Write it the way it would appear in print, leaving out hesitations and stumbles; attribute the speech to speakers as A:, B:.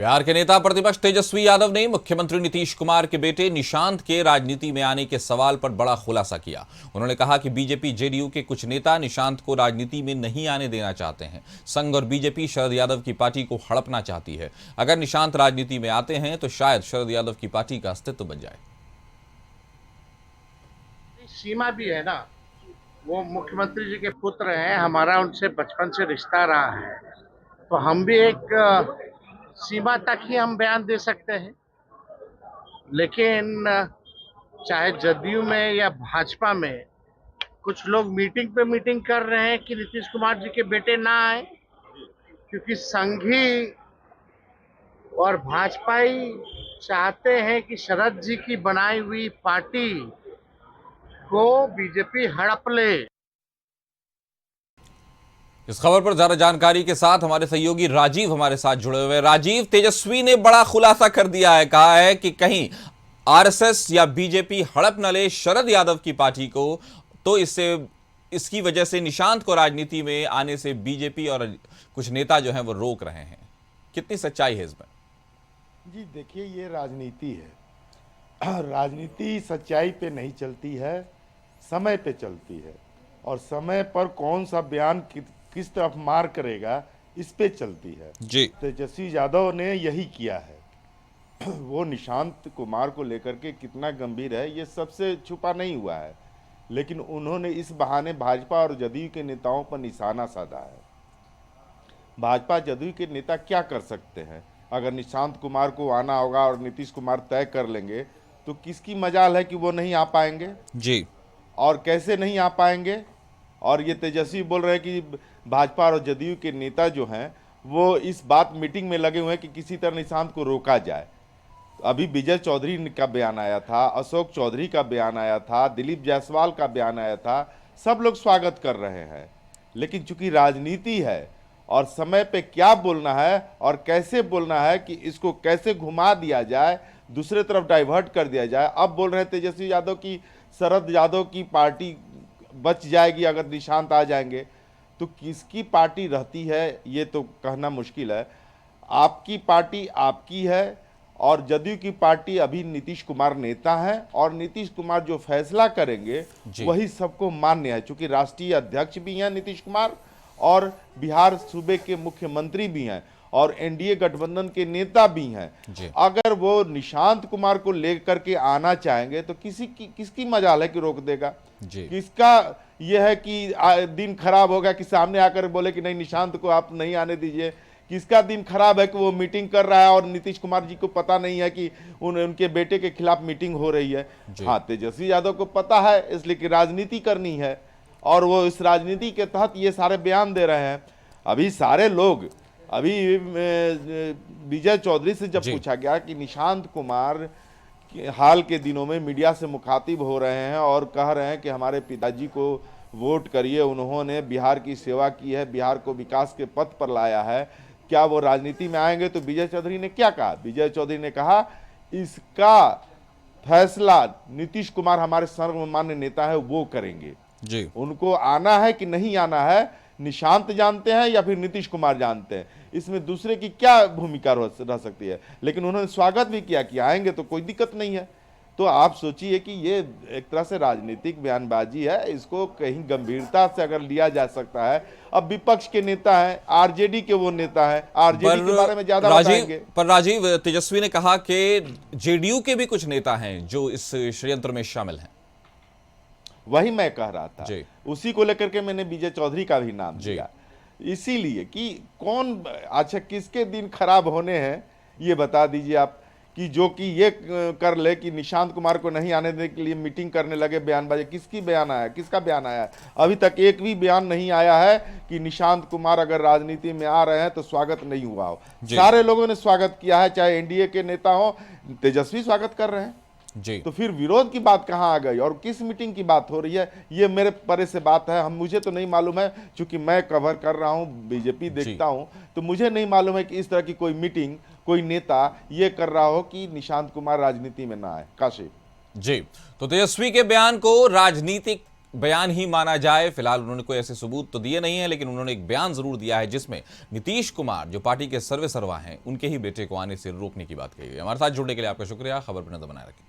A: बिहार के नेता प्रतिपक्ष तेजस्वी यादव ने मुख्यमंत्री नीतीश कुमार के बेटे निशांत के राजनीति में आने के सवाल पर बड़ा खुलासा किया। उन्होंने कहा कि बीजेपी जेडीयू के कुछ नेता निशांत को राजनीति में नहीं आने देना चाहते हैं। संघ और बीजेपी शरद यादव की पार्टी को हड़पना चाहती है। अगर निशांत राजनीति में आते हैं तो शायद शरद यादव की पार्टी का अस्तित्व बन जाए।
B: सीमा भी है ना, वो मुख्यमंत्री जी के पुत्र हैं, हमारा उनसे बचपन से रिश्ता रहा है, तो हम भी एक सीमा तक ही हम बयान दे सकते हैं। लेकिन चाहे जदयू में या भाजपा में कुछ लोग मीटिंग पे मीटिंग कर रहे हैं कि नीतीश कुमार जी के बेटे ना आए, क्योंकि संघी और भाजपाई चाहते हैं कि शरद जी की बनाई हुई पार्टी को बीजेपी हड़प ले।
A: इस खबर पर ज्यादा जानकारी के साथ हमारे सहयोगी राजीव हमारे साथ जुड़े हुए हैं। राजीव, तेजस्वी ने बड़ा खुलासा कर दिया है, कहा है कि कहीं आरएसएस या बीजेपी हड़प न ले शरद यादव की पार्टी को, तो इसकी वजह से निशांत को राजनीति में आने से बीजेपी और कुछ नेता जो हैं वो रोक रहे हैं। कितनी सच्चाई है इसमें?
C: जी देखिए, ये राजनीति है। राजनीति सच्चाई पे नहीं चलती है, समय पे चलती है, और समय पर कौन सा बयान किस तरफ मार करेगा इस पे चलती है।
A: जी,
C: तेजस्वी यादव ने यही किया है। वो निशांत कुमार को लेकर के कितना गंभीर है ये सबसे छुपा नहीं हुआ है, लेकिन उन्होंने इस बहाने भाजपा और जदयू के नेताओं पर निशाना साधा है। भाजपा जदयू के नेता क्या कर सकते हैं? अगर निशांत कुमार को आना होगा और नीतीश कुमार तय कर लेंगे तो किसकी मजाल है कि वो नहीं आ पाएंगे?
A: जी,
C: और कैसे नहीं आ पाएंगे? और ये तेजस्वी बोल रहे हैं कि भाजपा और जदयू के नेता जो हैं वो इस बात मीटिंग में लगे हुए हैं कि किसी तरह निशांत को रोका जाए। अभी विजय चौधरी का बयान आया था, अशोक चौधरी का बयान आया था, दिलीप जायसवाल का बयान आया था, सब लोग स्वागत कर रहे हैं। लेकिन चूंकि राजनीति है और समय पे क्या बोलना है और कैसे बोलना है कि इसको कैसे घुमा दिया जाए, दूसरे तरफ डाइवर्ट कर दिया जाए। अब बोल रहे हैं तेजस्वी यादव की शरद यादव की पार्टी बच जाएगी अगर निशांत आ जाएंगे, तो किसकी पार्टी रहती है ये तो कहना मुश्किल है। आपकी पार्टी आपकी है और जदयू की पार्टी अभी नीतीश कुमार नेता है, और नीतीश कुमार जो फैसला करेंगे वही सबको मान्य है। चूंकि राष्ट्रीय अध्यक्ष भी हैं नीतीश कुमार और बिहार सूबे के मुख्यमंत्री भी हैं और एनडीए गठबंधन के नेता भी हैं। अगर वो निशांत कुमार को लेकर के आना चाहेंगे तो किसकी मजाल है कि रोक देगा? किसका यह है कि दिन खराब होगा कि सामने आकर बोले कि नहीं निशांत को आप नहीं आने दीजिए? किसका दिन खराब है कि वो मीटिंग कर रहा है और नीतीश कुमार जी को पता नहीं है कि उनके बेटे के खिलाफ मीटिंग हो रही है? हाँ, तेजस्वी यादव को पता है, इसलिए कि राजनीति करनी है और वो इस राजनीति के तहत ये सारे बयान दे रहे हैं। अभी सारे लोग, अभी विजय चौधरी से जब पूछा गया कि निशांत कुमार हाल के दिनों में मीडिया से मुखातिब हो रहे हैं और कह रहे हैं कि हमारे पिताजी को वोट करिए, उन्होंने बिहार की सेवा की है, बिहार को विकास के पथ पर लाया है, क्या वो राजनीति में आएंगे? तो विजय चौधरी ने क्या कहा? विजय चौधरी ने कहा इसका फैसला नीतीश कुमार हमारे सर्वमान्य नेता है वो करेंगे जी। उनको आना है कि नहीं आना है निशांत जानते हैं या फिर नीतीश कुमार जानते हैं, इसमें दूसरे की क्या भूमिका रह सकती है। लेकिन उन्होंने स्वागत भी किया कि आएंगे तो कोई दिक्कत नहीं है। तो आप सोचिए कि ये एक तरह से राजनीतिक बयानबाजी है, इसको कहीं गंभीरता से अगर लिया जा सकता है। अब विपक्ष के नेता हैं, आरजेडी के वो नेता हैं, आरजेडी के बारे में ज्यादा बताएंगे।
A: पर राजीव, तेजस्वी ने कहा कि जेडीयू के भी कुछ नेता हैं जो इस षड्यंत्र में शामिल हैं।
C: वही मैं कह रहा था, उसी को लेकर के मैंने विजय चौधरी का भी नाम दिया, इसीलिए कि कौन, अच्छा किसके दिन खराब होने हैं ये बता दीजिए आप, कि जो कि ये कर ले कि निशांत कुमार को नहीं आने देने के लिए मीटिंग करने लगे, बयानबाजी। किसका बयान आया है? अभी तक एक भी बयान नहीं आया है कि निशांत कुमार अगर राजनीति में आ रहे हैं तो स्वागत नहीं हुआ हो। सारे लोगों ने स्वागत किया है, चाहे एनडीए के नेता हो, तेजस्वी स्वागत कर रहे हैं जी। तो फिर विरोध की बात कहां आ गई और किस मीटिंग की बात हो रही है? ये मेरे परे से बात है, मुझे तो नहीं मालूम है, क्योंकि मैं कवर कर रहा हूं, बीजेपी देखता हूं, तो मुझे नहीं मालूम है कि इस तरह की कोई मीटिंग कोई नेता ये कर रहा हो कि निशांत कुमार राजनीति में ना आए। काशी
A: जी, तो तेजस्वी के बयान को राजनीतिक बयान ही माना जाए। फिलहाल उन्होंने कोई ऐसे सबूत तो दिए नहीं है, लेकिन उन्होंने एक बयान जरूर दिया है जिसमें नीतीश कुमार जो पार्टी के सर्वे सर्वा हैं, उनके ही बेटे को आने से रोकने की बात कही गई है। हमारे साथ जुड़ने के लिए आपका शुक्रिया। खबर पर नजर बनाए रखें।